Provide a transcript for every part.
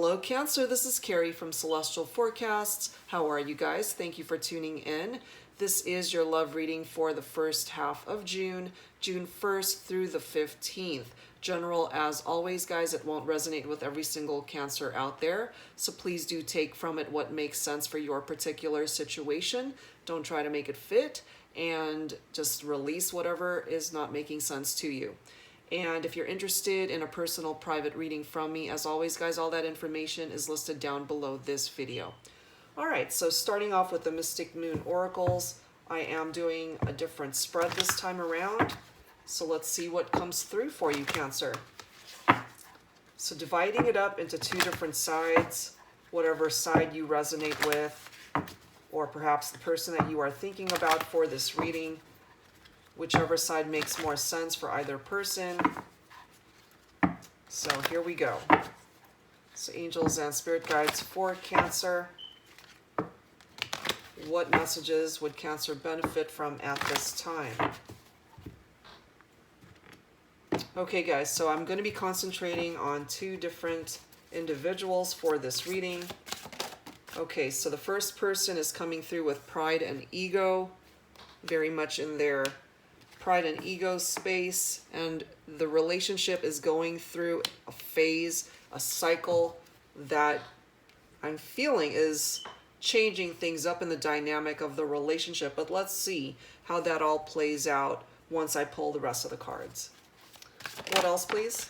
Hello Cancer, this is Carrie from Celestial Forecasts. How are you guys? Thank you for tuning in. This is your love reading for the first half of June, June 1st through the 15th. General, as always, guys, it won't resonate with every single Cancer out there, so please do take from it what makes sense for your particular situation. Don't try to make it fit, and just release whatever is not making sense to you. And if you're interested in a personal private reading from me, as always, guys, all that information is listed down below this video. All right, so starting off with the Mystic Moon Oracles, I am doing a different spread this time around. So let's see what comes through for you, Cancer. So dividing it up into two different sides, whatever side you resonate with, or perhaps the person that you are thinking about for this reading, whichever side makes more sense for either person. So here we go. So angels and spirit guides for Cancer. What messages would Cancer benefit from at this time? Okay, guys, so I'm going to be concentrating on two different individuals for this reading. Okay, so the first person is coming through with pride and ego, very much in their pride and ego space, and the relationship is going through a phase, a cycle that I'm feeling is changing things up in the dynamic of the relationship. But let's see how that all plays out once I pull the rest of the cards. What else, please?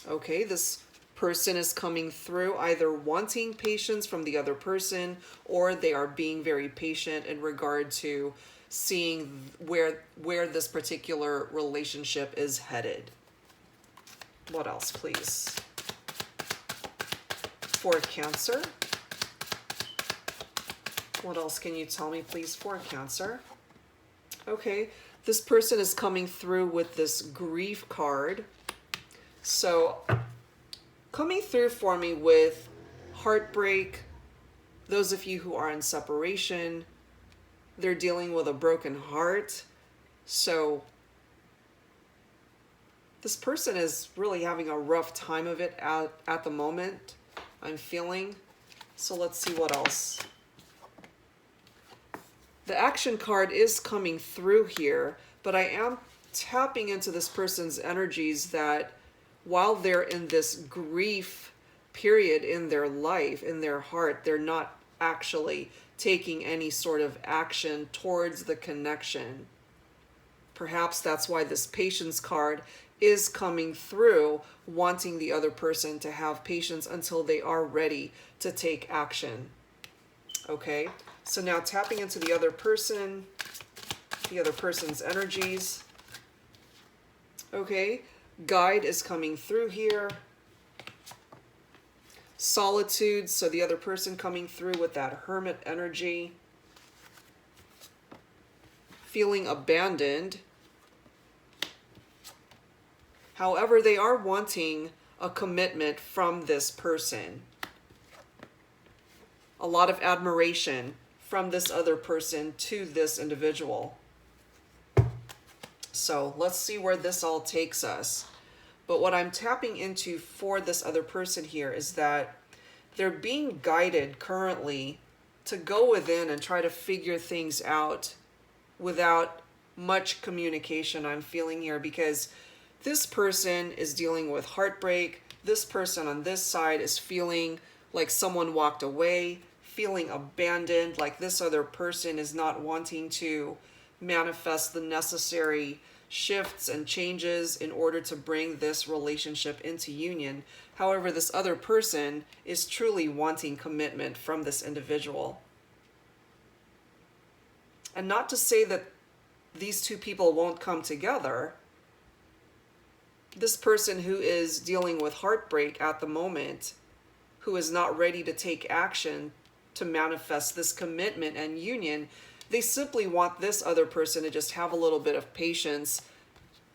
Okay, this person is coming through either wanting patience from the other person, or they are being very patient in regard to seeing where this particular relationship is headed. What else, please? For Cancer. What else can you tell me, please, for Cancer? Okay, this person is coming through with this grief card. So coming through for me with heartbreak, those of you who are in separation, they're dealing with a broken heart. So this person is really having a rough time of it at the moment, I'm feeling. So let's see what else. The action card is coming through here, but I am tapping into this person's energies that while they're in this grief period in their life, in their heart, they're not actually taking any sort of action towards the connection. Perhaps that's why this patience card is coming through, wanting the other person to have patience until they are ready to take action. Okay, so now tapping into the other person, the other person's energies. Okay, guide is coming through here. Solitude, so the other person coming through with that hermit energy. Feeling abandoned. However, they are wanting a commitment from this person. A lot of admiration from this other person to this individual. So let's see where this all takes us. But what I'm tapping into for this other person here is that they're being guided currently to go within and try to figure things out without much communication, I'm feeling here, because this person is dealing with heartbreak. This person on this side is feeling like someone walked away, feeling abandoned, like this other person is not wanting to manifest the necessary shifts and changes in order to bring this relationship into union. However, this other person is truly wanting commitment from this individual. And not to say that these two people won't come together. This person who is dealing with heartbreak at the moment, who is not ready to take action to manifest this commitment and union, they simply want this other person to just have a little bit of patience,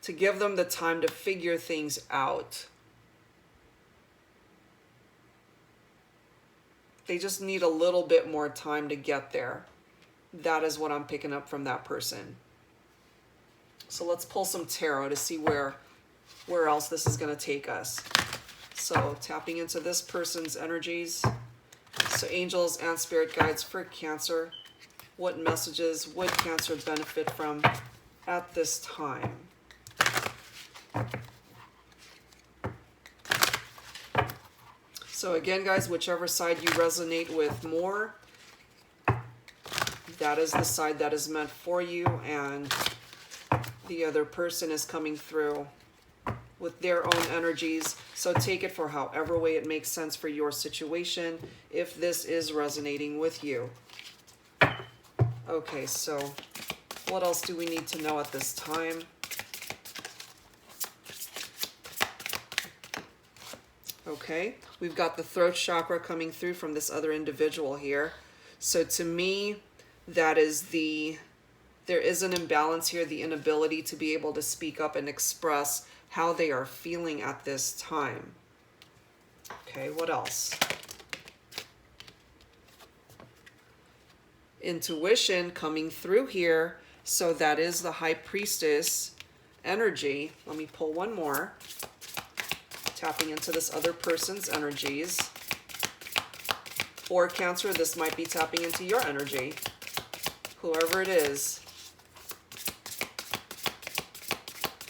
to give them the time to figure things out. They just need a little bit more time to get there. That is what I'm picking up from that person. So let's pull some tarot to see where else this is going to take us. So tapping into this person's energies. So angels and spirit guides for Cancer. What messages would Cancer benefit from at this time? So again, guys, whichever side you resonate with more, that is the side that is meant for you, and the other person is coming through with their own energies. So take it for however way it makes sense for your situation, if this is resonating with you. Okay, so what else do we need to know at this time? Okay, we've got the throat chakra coming through from this other individual here. So to me, that is there is an imbalance here, the inability to be able to speak up and express how they are feeling at this time. Okay, what else? Intuition coming through here. So that is the High Priestess energy. Let me pull one more. Tapping into this other person's energies. For Cancer, this might be tapping into your energy. Whoever it is.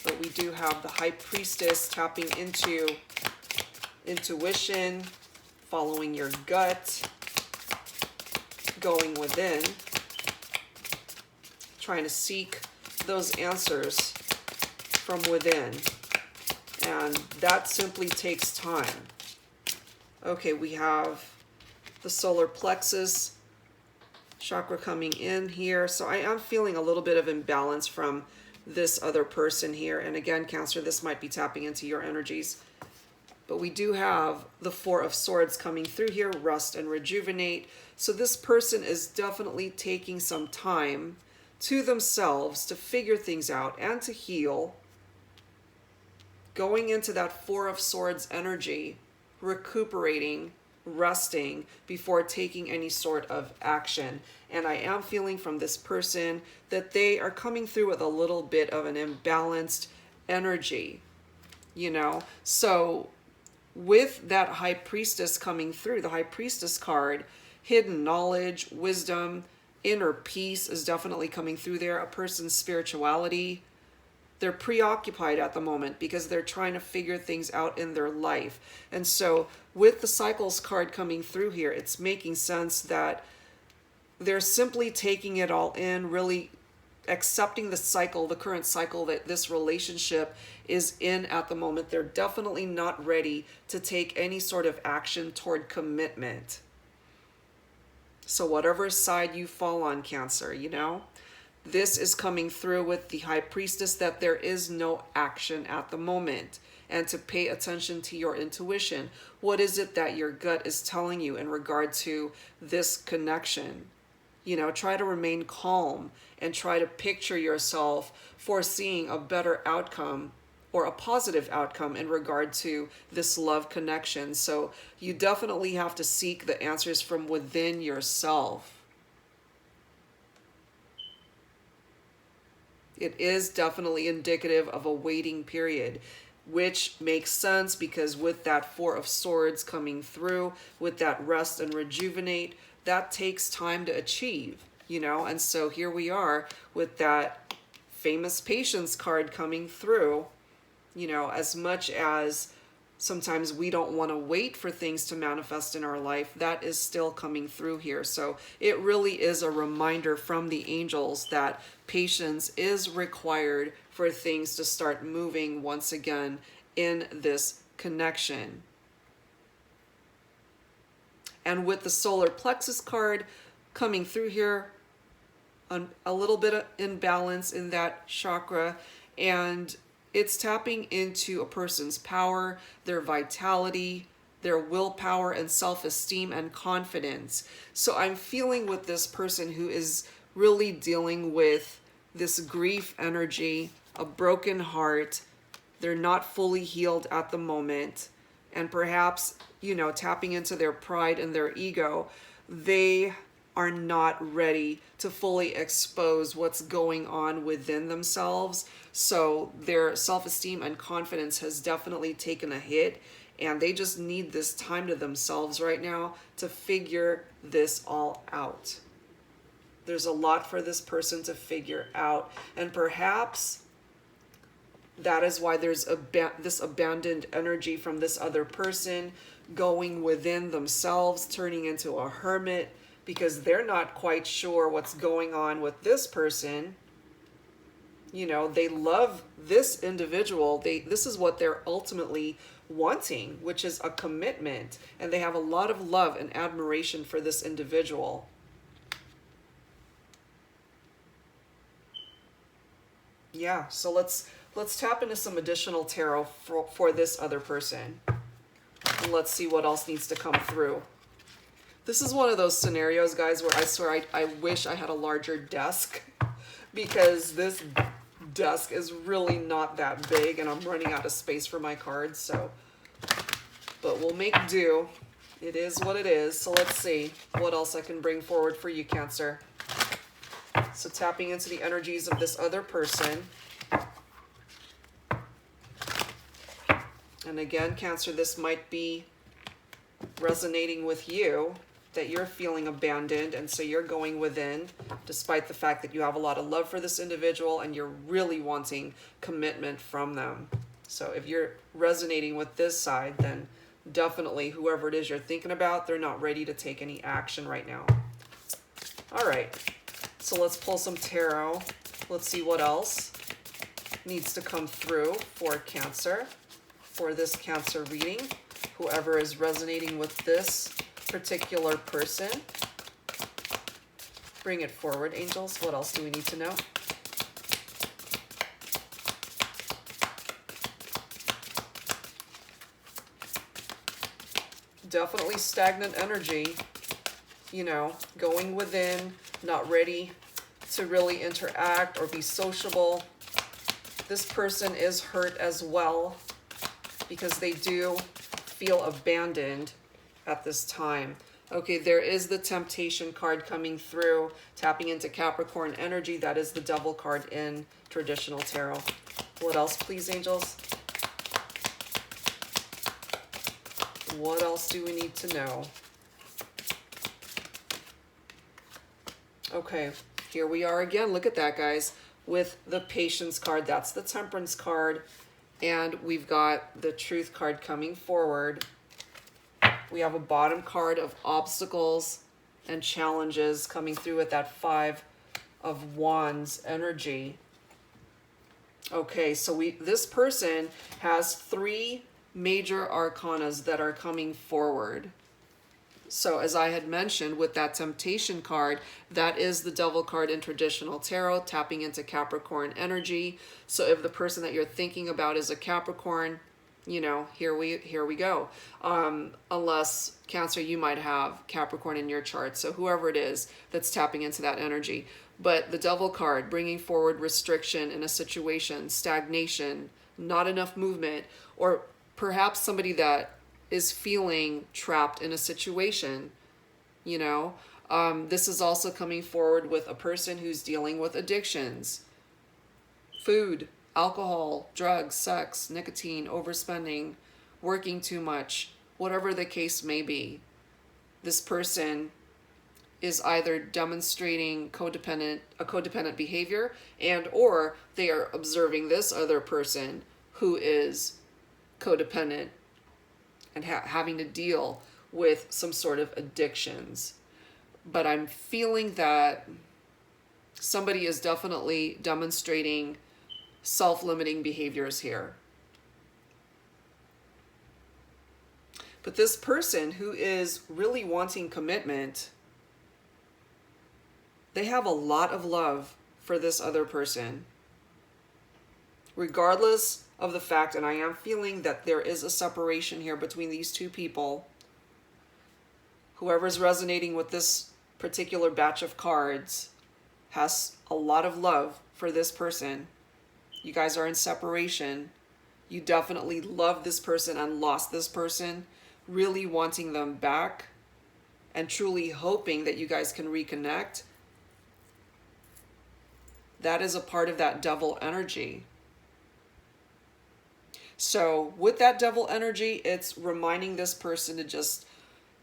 But we do have the High Priestess tapping into intuition, following your gut, going within, trying to seek those answers from within. And that simply takes time. Okay, we have the solar plexus chakra coming in here. So I am feeling a little bit of imbalance from this other person here. And again, Cancer, this might be tapping into your energies. But we do have the Four of Swords coming through here, rest and rejuvenate. So this person is definitely taking some time to themselves to figure things out and to heal. Going into that Four of Swords energy, recuperating, resting before taking any sort of action. And I am feeling from this person that they are coming through with a little bit of an imbalanced energy, you know? So with that High Priestess coming through, the High Priestess card, hidden knowledge, wisdom, inner peace is definitely coming through there. A person's spirituality. They're preoccupied at the moment because they're trying to figure things out in their life. And so with the Cycles card coming through here, it's making sense that they're simply taking it all in, really accepting the cycle, the current cycle that this relationship is in at the moment. They're definitely not ready to take any sort of action toward commitment. So whatever side you fall on, Cancer, you know, this is coming through with the High Priestess, that there is no action at the moment, and to pay attention to your intuition. What is it that your gut is telling you in regard to this connection? You know, try to remain calm and try to picture yourself foreseeing a better outcome or a positive outcome in regard to this love connection. So you definitely have to seek the answers from within yourself. It is definitely indicative of a waiting period, which makes sense because with that Four of Swords coming through, with that rest and rejuvenate, that takes time to achieve, you know? And so here we are with that famous patience card coming through. You know, as much as sometimes we don't want to wait for things to manifest in our life, that is still coming through here. So it really is a reminder from the angels that patience is required for things to start moving once again in this connection. And with the solar plexus card coming through here, a little bit of imbalance in that chakra, and it's tapping into a person's power, their vitality, their willpower and self-esteem and confidence. So I'm feeling with this person who is really dealing with this grief energy, a broken heart. They're not fully healed at the moment. And perhaps, you know, tapping into their pride and their ego, they are not ready to fully expose what's going on within themselves. So their self-esteem and confidence has definitely taken a hit. and they just need this time to themselves right now to figure this all out. There's a lot for this person to figure out, and perhaps that is why there's this abandoned energy from this other person going within themselves, turning into a hermit, because they're not quite sure what's going on with this person. You know, they love this individual. This is what they're ultimately wanting, which is a commitment. And they have a lot of love and admiration for this individual. Yeah, so let's tap into some additional tarot for this other person. And let's see what else needs to come through. This is one of those scenarios, guys, where I swear I wish I had a larger desk, because this desk is really not that big and I'm running out of space for my cards. So, but we'll make do. It is what it is. So let's see what else I can bring forward for you, Cancer. So tapping into the energies of this other person. And again, Cancer, this might be resonating with you, that you're feeling abandoned, and so you're going within, despite the fact that you have a lot of love for this individual and you're really wanting commitment from them. So if you're resonating with this side, then definitely whoever it is you're thinking about, they're not ready to take any action right now. All right, so let's pull some tarot. Let's see what else needs to come through for Cancer, for this Cancer reading. Whoever is resonating with this particular person, bring it forward, angels. What else do we need to know? Definitely stagnant energy, you know, going within, not ready to really interact or be sociable. This person is hurt as well, because they do feel abandoned at this time. Okay, there is the Temptation card coming through, tapping into Capricorn energy. That is the Devil card in traditional tarot. What else, please, angels? What else do we need to know? Okay, here we are again. Look at that, guys, with the Patience card. That's the Temperance card. And we've got the Truth card coming forward. We have a bottom card of obstacles and challenges coming through with that Five of Wands energy. Okay, so this person has three major arcanas that are coming forward. So as I had mentioned with that Temptation card, that is the Devil card in traditional tarot, tapping into Capricorn energy. So if the person that you're thinking about is a Capricorn, you know, here we go. Unless, Cancer, you might have Capricorn in your chart. So whoever it is that's tapping into that energy. But the Devil card, bringing forward restriction in a situation, stagnation, not enough movement, or perhaps somebody that is feeling trapped in a situation, you know. This is also coming forward with a person who's dealing with addictions, food, alcohol, drugs, sex, nicotine, overspending, working too much, whatever the case may be. This person is either demonstrating codependent behavior, and or they are observing this other person who is codependent and having to deal with some sort of addictions. But I'm feeling that somebody is definitely demonstrating self-limiting behaviors here. But this person who is really wanting commitment, they have a lot of love for this other person. Regardless of the fact, and I am feeling that there is a separation here between these two people, whoever's resonating with this particular batch of cards has a lot of love for this person. You guys are in separation. You definitely love this person and lost this person, really wanting them back and truly hoping that you guys can reconnect. That is a part of that Devil energy. So with that devil energy, it's reminding this person to just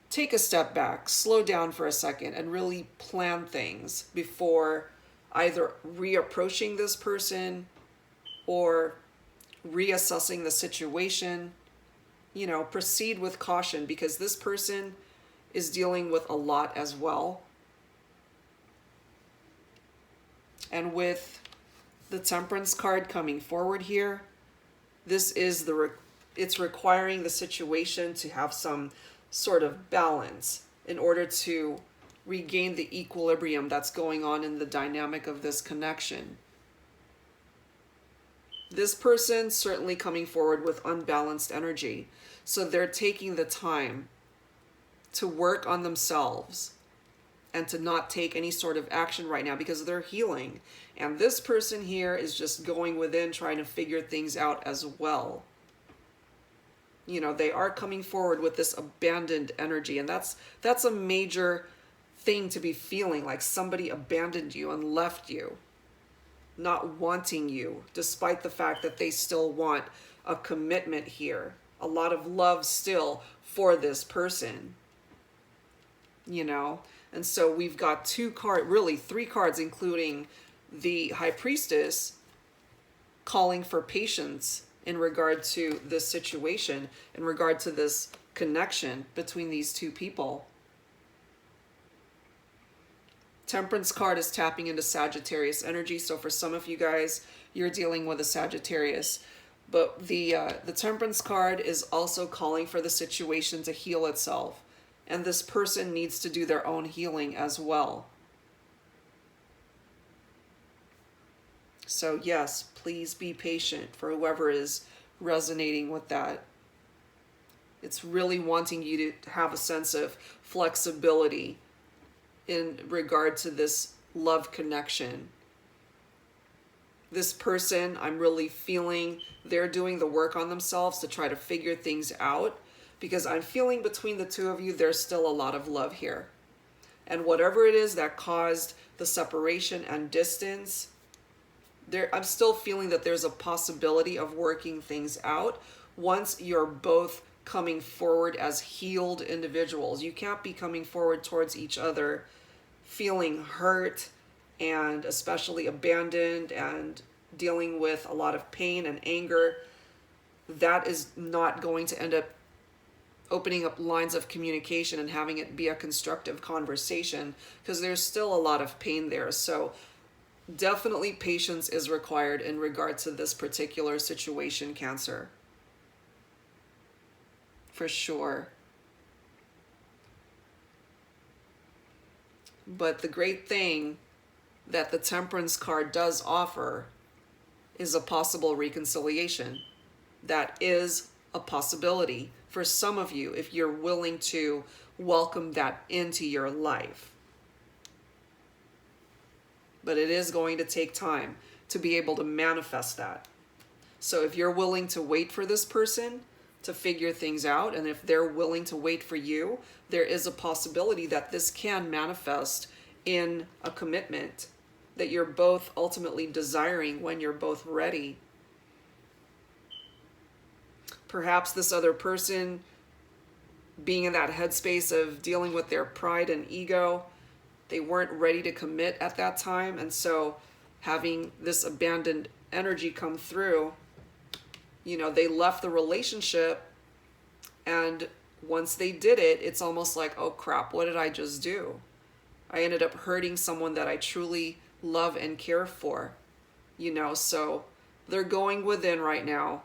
take a step back, slow down for a second, and really plan things before either reapproaching this person or reassessing the situation. You know, proceed with caution because this person is dealing with a lot as well. And with the Temperance card coming forward here, this is it's requiring the situation to have some sort of balance in order to regain the equilibrium that's going on in the dynamic of this connection. This person certainly coming forward with unbalanced energy. So they're taking the time to work on themselves and to not take any sort of action right now because they're healing. And this person here is just going within, trying to figure things out as well. You know, they are coming forward with this abandoned energy, and that's a major thing to be feeling, like somebody abandoned you and left you, not wanting you, despite the fact that they still want a commitment here, a lot of love still for this person, you know. And so we've got really three cards, including the High Priestess, calling for patience in regard to this situation, in regard to this connection between these two people. Temperance card is tapping into Sagittarius energy. So for some of you guys, you're dealing with a Sagittarius. But the Temperance card is also calling for the situation to heal itself. And this person needs to do their own healing as well. So yes, please be patient for whoever is resonating with that. It's really wanting you to have a sense of flexibility in regard to this love connection. This person, I'm really feeling they're doing the work on themselves to try to figure things out, because I'm feeling between the two of you, there's still a lot of love here. And whatever it is that caused the separation and distance, I'm still feeling that there's a possibility of working things out once you're both coming forward as healed individuals. You can't be coming forward towards each other feeling hurt and especially abandoned and dealing with a lot of pain and anger. That is not going to end up opening up lines of communication and having it be a constructive conversation, because there's still a lot of pain there. So definitely patience is required in regard to this particular situation, Cancer. For sure. But the great thing that the Temperance card does offer is a possible reconciliation. That is a possibility for some of you if you're willing to welcome that into your life. But it is going to take time to be able to manifest that. So if you're willing to wait for this person to figure things out, and if they're willing to wait for you, there is a possibility that this can manifest in a commitment that you're both ultimately desiring when you're both ready. Perhaps this other person being in that headspace of dealing with their pride and ego, they weren't ready to commit at that time, and so having this abandoned energy come through, you know, they left the relationship, and once they did it, it's almost like, oh crap, what did I just do? I ended up hurting someone that I truly love and care for, you know. So they're going within right now,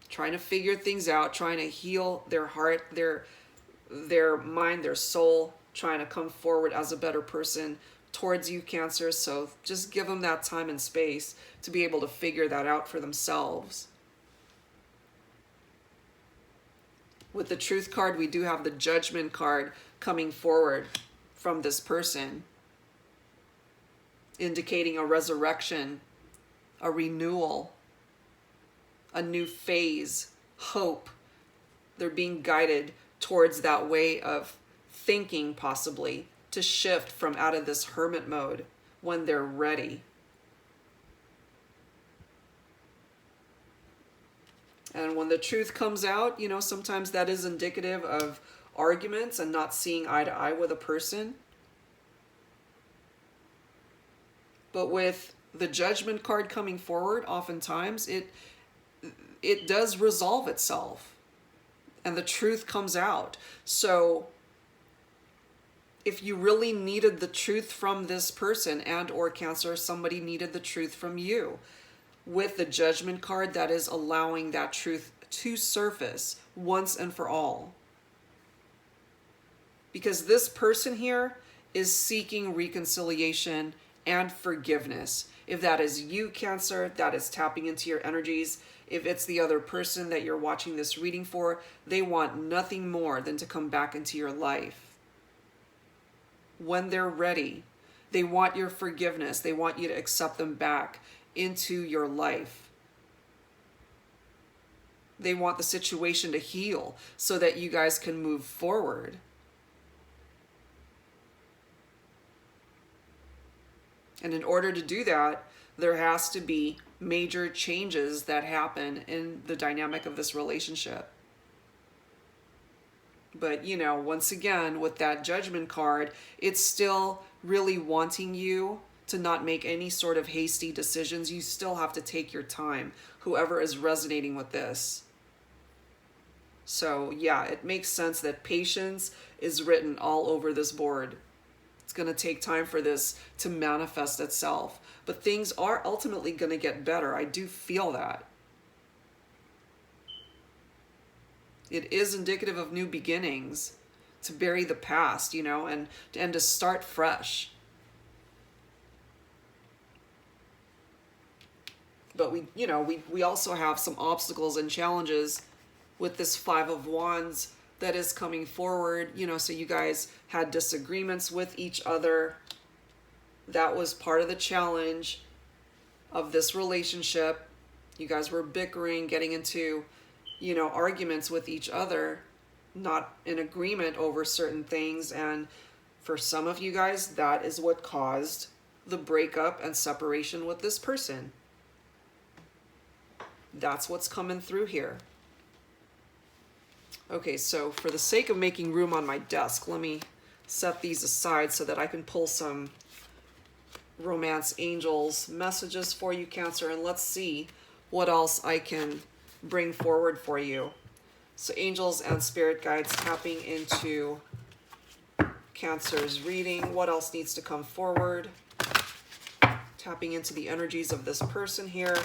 trying to figure things out, trying to heal their heart, their mind, their soul, trying to come forward as a better person towards you, Cancer. So just give them that time and space to be able to figure that out for themselves. With the Truth card, we do have the Judgment card coming forward from this person, indicating a resurrection, a renewal, a new phase, hope. They're being guided towards that way of thinking, possibly, to shift from out of this hermit mode when they're ready. And when the truth comes out, sometimes that is indicative of arguments and not seeing eye to eye with a person. But with the Judgment card coming forward, oftentimes it does resolve itself and the truth comes out. So if you really needed the truth from this person and or Cancer, somebody needed the truth from you. With the Judgment card, that is allowing that truth to surface once and for all. Because this person here is seeking reconciliation and forgiveness. If that is you, Cancer, that is tapping into your energies. If it's the other person that you're watching this reading for, they want nothing more than to come back into your life. When they're ready, they want your forgiveness. They want you to accept them back into your life. They want the situation to heal so that you guys can move forward. And in order to do that, there has to be major changes that happen in the dynamic of this relationship. But, once again, with that Judgment card, it's still really wanting you to not make any sort of hasty decisions. You still have to take your time, whoever is resonating with this. So, yeah, it makes sense that patience is written all over this board. It's going to take time for this to manifest itself. But things are ultimately going to get better. I do feel that. It is indicative of new beginnings, to bury the past, and to start fresh. But we also have some obstacles and challenges with this Five of Wands that is coming forward, so you guys had disagreements with each other. That was part of the challenge of this relationship. You guys were bickering, getting into, arguments with each other, not in agreement over certain things. And for some of you guys, that is what caused the breakup and separation with this person. That's what's coming through here. Okay, so for the sake of making room on my desk, let me set these aside so that I can pull some romance angels messages for you, Cancer, and let's see what else I can bring forward for you. So angels and spirit guides tapping into Cancer's reading. What else needs to come forward? Tapping into the energies of this person here.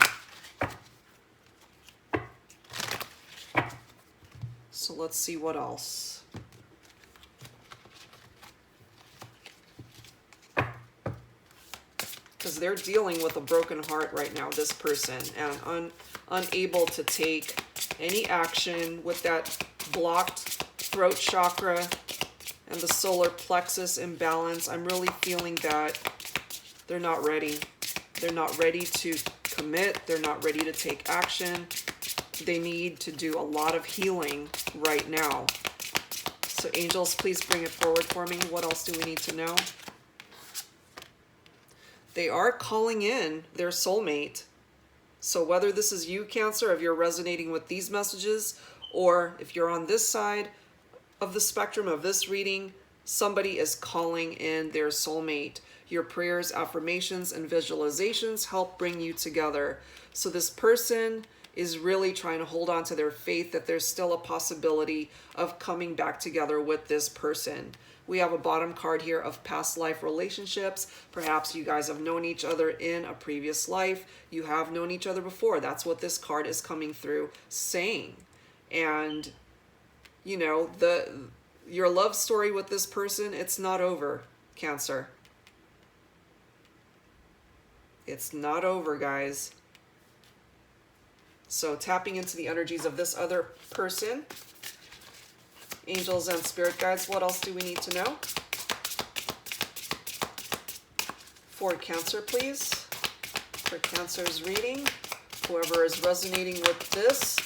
So let's see what else. Because they're dealing with a broken heart right now, this person, and unable to take any action with that blocked throat chakra and the solar plexus imbalance. I'm really feeling that they're not ready. They're not ready to commit. They're not ready to take action. They need to do a lot of healing right now. So angels, please bring it forward for me. What else do we need to know? They are calling in their soulmate. So whether this is you, Cancer, if you're resonating with these messages, or if you're on this side of the spectrum of this reading, somebody is calling in their soulmate. Your prayers, affirmations, and visualizations help bring you together. So this person is really trying to hold on to their faith that there's still a possibility of coming back together with this person. We have a bottom card here of past life relationships. Perhaps you guys have known each other in a previous life. You have known each other before. That's what this card is coming through saying. And, your love story with this person, it's not over, Cancer. It's not over, guys. So tapping into the energies of this other person. Angels and spirit guides, what else do we need to know? For Cancer, please. For Cancer's reading. Whoever is resonating with this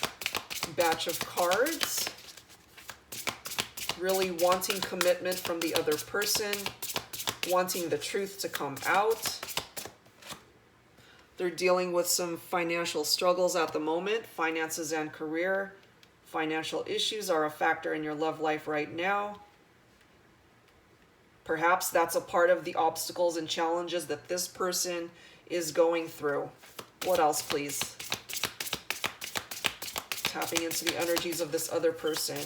batch of cards. Really wanting commitment from the other person. Wanting the truth to come out. They're dealing with some financial struggles at the moment, finances and career. Financial issues are a factor in your love life right now. Perhaps that's a part of the obstacles and challenges that this person is going through. What else, please? Tapping into the energies of this other person.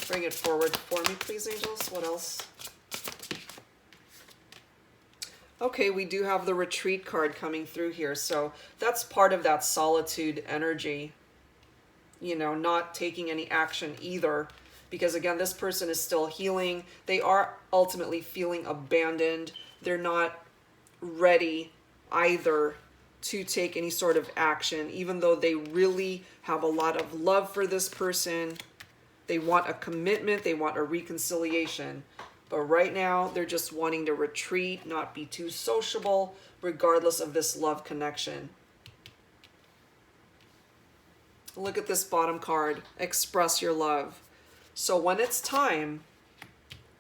Bring it forward for me, please, angels. What else? Okay, we do have the retreat card coming through here. So that's part of that solitude energy. You know, not taking any action either. Because again, this person is still healing. They are ultimately feeling abandoned. They're not ready either to take any sort of action, even though they really have a lot of love for this person. They want a commitment. They want a reconciliation. But right now, they're just wanting to retreat, not be too sociable, regardless of this love connection. Look at this bottom card. Express your love. So when it's time,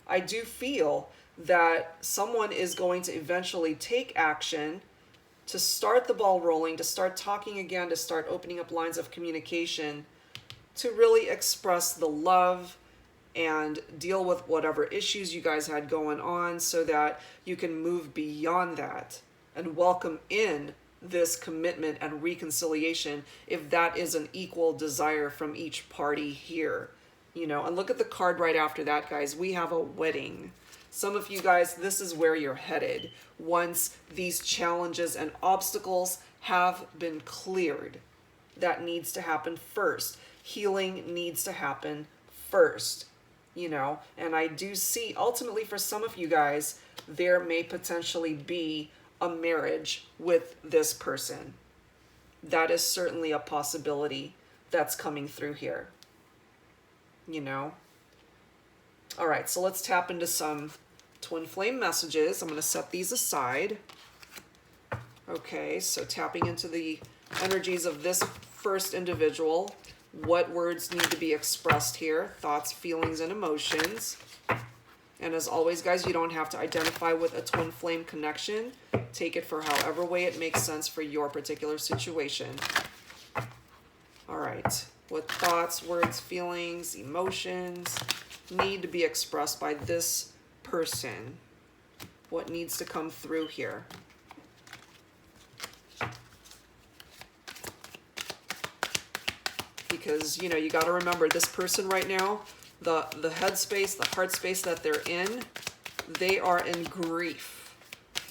I do feel that someone is going to eventually take action to start the ball rolling, to start talking again, to start opening up lines of communication, to really express the love and deal with whatever issues you guys had going on so that you can move beyond that and welcome in this commitment and reconciliation if that is an equal desire from each party here. You know, and look at the card right after that, guys. We have a wedding. Some of you guys, this is where you're headed once these challenges and obstacles have been cleared. That needs to happen first. Healing needs to happen first, you know, and I do see ultimately for some of you guys, there may potentially be a marriage with this person. That is certainly a possibility that's coming through here, you know. All right, so let's tap into some twin flame messages. I'm going to set these aside. Okay, so tapping into the energies of this first individual. What words need to be expressed here? Thoughts, feelings, and emotions. And as always, guys, you don't have to identify with a twin flame connection. Take it for however way it makes sense for your particular situation. All right. What thoughts, words, feelings, emotions need to be expressed by this person? What needs to come through here? Because, you know, you got to remember this person right now, the headspace, the heart space that they're in, they are in grief.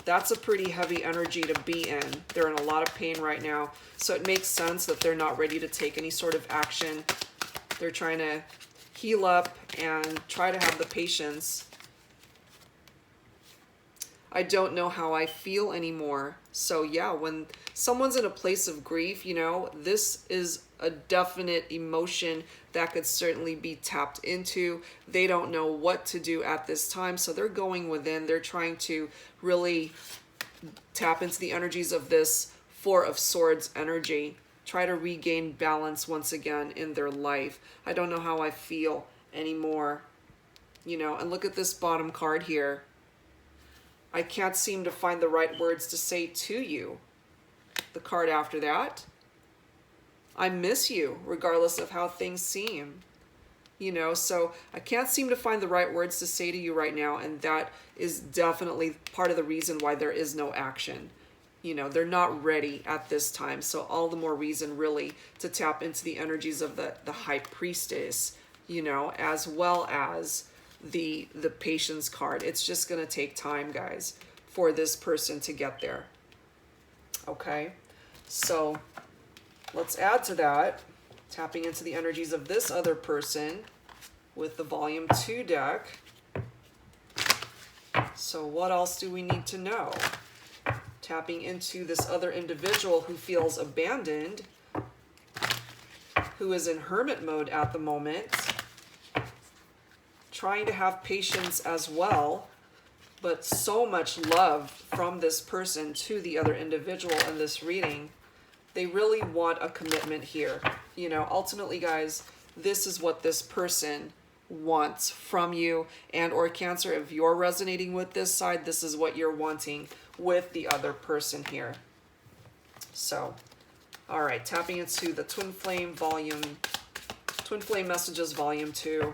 That's a pretty heavy energy to be in. They're in a lot of pain right now. So it makes sense that they're not ready to take any sort of action. They're trying to heal up and try to have the patience. I don't know how I feel anymore. So yeah, when someone's in a place of grief, you know, this is a definite emotion that could certainly be tapped into. They don't know what to do at this time, so they're going within. They're trying to really tap into the energies of this Four of Swords energy. Try to regain balance once again in their life. I don't know how I feel anymore. You know, and look at this bottom card here. I can't seem to find the right words to say to you. The card after that. I miss you, regardless of how things seem. You know, so I can't seem to find the right words to say to you right now, and that is definitely part of the reason why there is no action. You know, they're not ready at this time, so all the more reason really to tap into the energies of the High Priestess, you know, as well as the Patience card. It's just going to take time, guys, for this person to get there. Okay, so let's add to that, tapping into the energies of this other person with the Volume 2 deck. So what else do we need to know? Tapping into this other individual who feels abandoned, who is in hermit mode at the moment, trying to have patience as well, but so much love from this person to the other individual in this reading. They really want a commitment here. You know, ultimately, guys, this is what this person wants from you. And or Cancer, if you're resonating with this side, this is what you're wanting with the other person here. So, all right, tapping into the Twin Flame Messages Volume 2.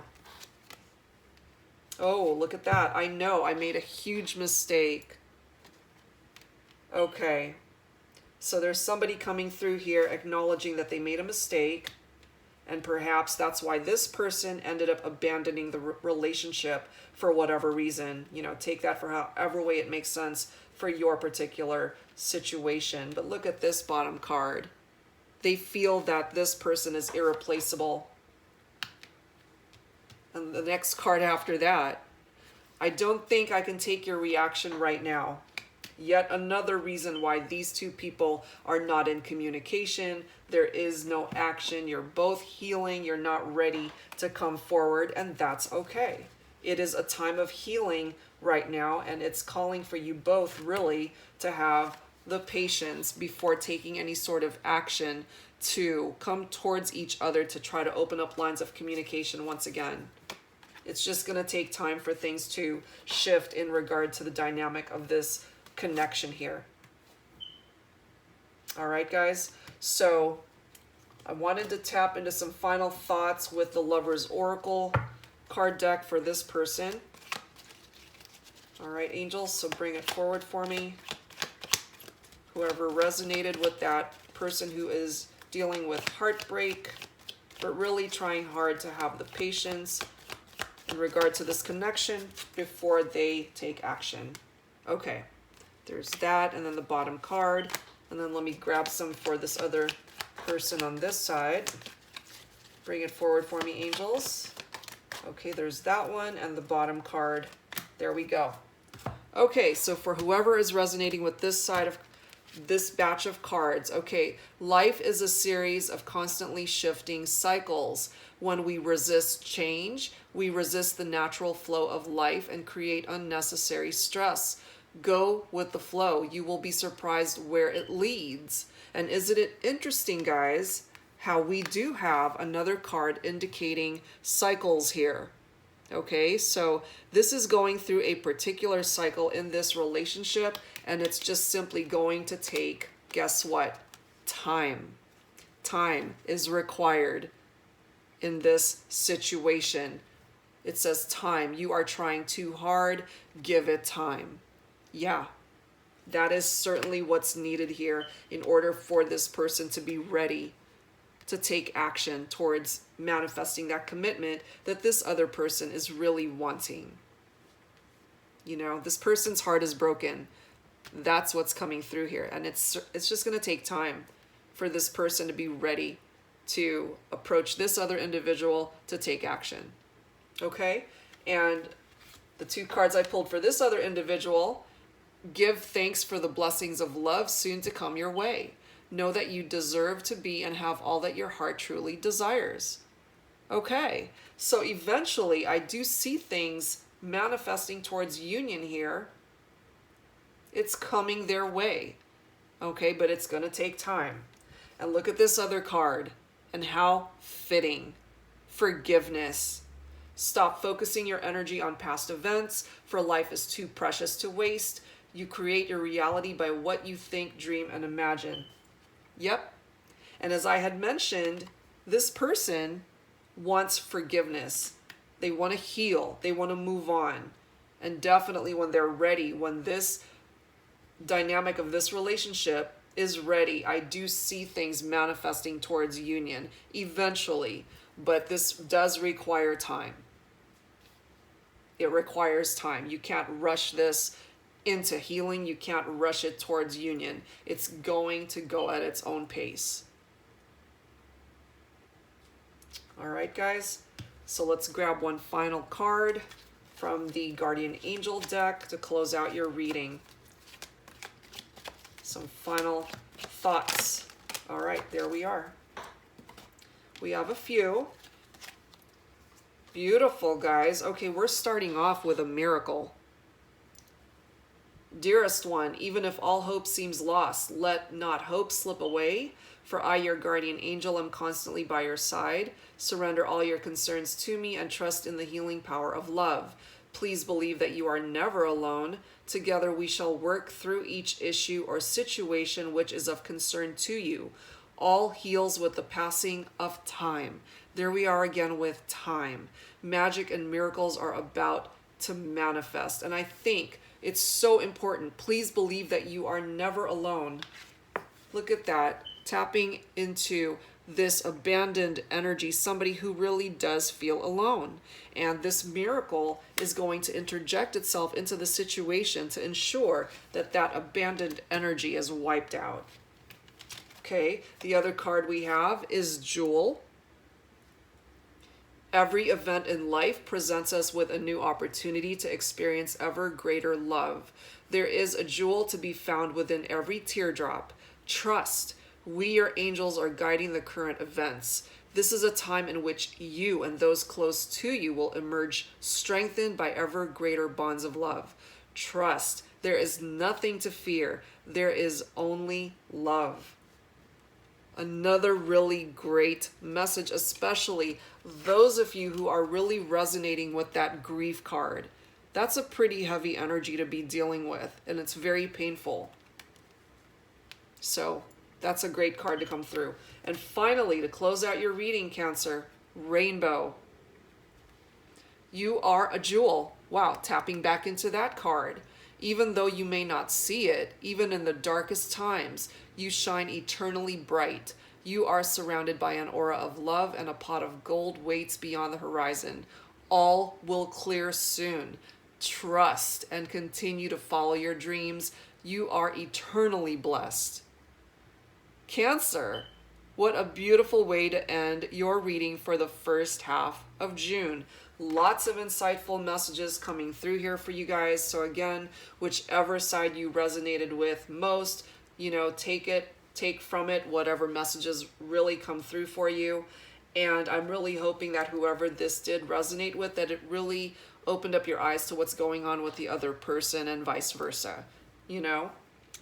Oh, look at that. I know I made a huge mistake. Okay. So there's somebody coming through here acknowledging that they made a mistake, and perhaps that's why this person ended up abandoning the relationship for whatever reason. You know, take that for however way it makes sense for your particular situation. But look at this bottom card. They feel that this person is irreplaceable. And the next card after that, I don't think I can take your reaction right now. Yet another reason why these two people are not in communication. There is no action. You're both healing. You're not ready to come forward, and that's okay. It is a time of healing right now, and it's calling for you both really to have the patience before taking any sort of action to come towards each other to try to open up lines of communication once again. It's just going to take time for things to shift in regard to the dynamic of this connection here. All right, guys. So I wanted to tap into some final thoughts with the Lover's Oracle card deck for this person. All right, angels, so bring it forward for me. Whoever resonated with that person who is dealing with heartbreak, but really trying hard to have the patience in regard to this connection before they take action. Okay. There's that, and then the bottom card. And then let me grab some for this other person on this side. Bring it forward for me, angels. Okay, there's that one, and the bottom card. There we go. Okay, so for whoever is resonating with this side of this batch of cards, okay, life is a series of constantly shifting cycles. When we resist change, we resist the natural flow of life and create unnecessary stress. Go with the flow. You will be surprised where it leads. And isn't it interesting, guys, how we do have another card indicating cycles here? Okay, so this is going through a particular cycle in this relationship, and it's just simply going to take, guess what? Time. Time is required in this situation. It says time. You are trying too hard. Give it time. Yeah, that is certainly what's needed here in order for this person to be ready to take action towards manifesting that commitment that this other person is really wanting. You know, this person's heart is broken. That's what's coming through here. And it's just going to take time for this person to be ready to approach this other individual to take action. Okay? And the two cards I pulled for this other individual: give thanks for the blessings of love soon to come your way. Know that you deserve to be and have all that your heart truly desires. Okay, so eventually I do see things manifesting towards union here. It's coming their way. Okay, but it's going to take time. And look at this other card and how fitting. Forgiveness. Stop focusing your energy on past events, for life is too precious to waste. You create your reality by what you think, dream, and imagine. Yep. And as I had mentioned, this person wants forgiveness. They want to heal. They want to move on. And definitely when they're ready, when this dynamic of this relationship is ready, I do see things manifesting towards union eventually. But this does require time. It requires time. You can't rush this into healing. You can't rush it towards union. It's going to go at its own pace. All right, guys. So let's grab one final card from the Guardian Angel deck to close out your reading. Some final thoughts. All right, there we are. We have a few. Beautiful, guys. Okay, we're starting off with a miracle. Dearest one, even if all hope seems lost, let not hope slip away, For I, your guardian angel, am constantly by your side. Surrender all your concerns to me and trust in the healing power of love. Please believe that you are never alone. Together we shall work through each issue or situation which is of concern to you. All heals with the passing of time. There we are again with time. Magic and miracles are about to manifest. And I think it's so important. Please believe that you are never alone. Look at that. Tapping into this abandoned energy, somebody who really does feel alone. And this miracle is going to interject itself into the situation to ensure that that abandoned energy is wiped out. Okay, the other card we have is Jewel. Every event in life presents us with a new opportunity to experience ever greater love. There is a jewel to be found within every teardrop. Trust. We, your angels, are guiding the current events. This is a time in which you and those close to you will emerge strengthened by ever greater bonds of love. Trust. There is nothing to fear. There is only love. Another really great message, especially those of you who are really resonating with that grief card. That's a pretty heavy energy to be dealing with, and it's very painful. So that's a great card to come through. And finally, to close out your reading, Cancer, Rainbow. You are a jewel. Wow, tapping back into that card. Even though you may not see it, even in the darkest times, you shine eternally bright. You are surrounded by an aura of love, and a pot of gold waits beyond the horizon. All will clear soon. Trust and continue to follow your dreams. You are eternally blessed. Cancer, what a beautiful way to end your reading for the first half of June. Lots of insightful messages coming through here for you guys. So again, whichever side you resonated with most, take from it whatever messages really come through for you. And I'm really hoping that whoever this did resonate with, that it really opened up your eyes to what's going on with the other person and vice versa,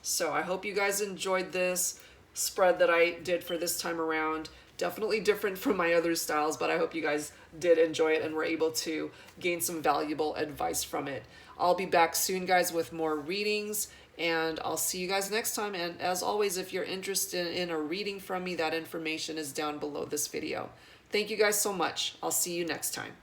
So I hope you guys enjoyed this spread that I did for this time around. Definitely different from my other styles, but I hope you guys did enjoy it and were able to gain some valuable advice from it. I'll be back soon, guys, with more readings, and I'll see you guys next time. And as always, if you're interested in a reading from me, that information is down below this video. Thank you guys so much. I'll see you next time.